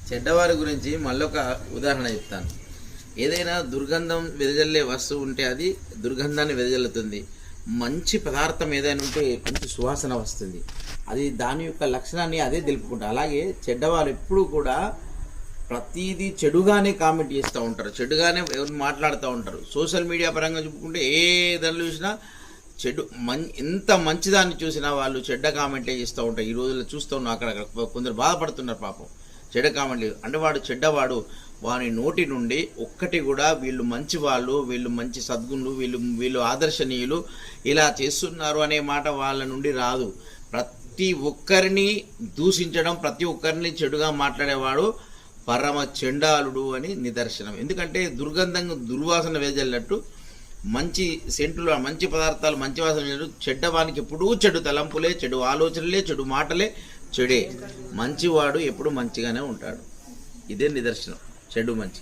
చెడ్డవారి గురించి మళ్ళొక ఉదాహరణ చెప్తాను. ఏదైనా దుర్గంధం వెదజల్లే వస్తువు ఉంటే అది దుర్గంధాన్ని వెదజల్లుతుంది. మంచి పదార్థం ఏదైనా ఉంటే మంచి సువాసన వస్తుంది. అది దాని యొక్క లక్షణాన్ని అదే తెలుపుకుంటారు. అలాగే చెడ్డవారు ఎప్పుడు కూడా ప్రతిదీ చెడుగానే కామెంట్ చేస్తూ ఉంటారు, చెడుగానే ఎవరు మాట్లాడుతూ ఉంటారు. సోషల్ మీడియా పరంగా చెప్పుకుంటే ఏ దాన్ని చూసినా చెడు ఎంత మంచిదాన్ని చూసినా వాళ్ళు చెడ్డ కామెంట్లే చేస్తూ ఉంటారు. ఈ రోజుల్లో చూస్తూ ఉన్నాం, అక్కడక్కడ కొందరు బాధపడుతున్నారు పాపం. చెడ్డ కామెంట్లు అంటే వాడు చెడ్డవాడు, వాని నోటి నుండి ఒక్కటి కూడా వీళ్ళు మంచి వాళ్ళు, వీళ్ళు మంచి సద్గుణులు, వీళ్ళు ఆదర్శనీయులు, ఇలా చేస్తున్నారు అనే మాట వాళ్ళ నుండి రాదు. ప్రతి ఒక్కరిని దూషించడం, ప్రతి ఒక్కరిని చెడుగా మాట్లాడేవాడు పరమ చెండాలుడు అని నిదర్శనం. ఎందుకంటే దుర్గంధంగా దుర్వాసన వెదజల్లినట్టు మంచి సెంటులు, మంచి పదార్థాలు, మంచి వాసన చెడ్డవానికి ఎప్పుడూ చెడు తలంపులే, చెడు ఆలోచనలే, చెడు మాటలే, చెడే. మంచివాడు ఎప్పుడు మంచిగానే ఉంటాడు. ఇదే నిదర్శనం చెడు మంచి.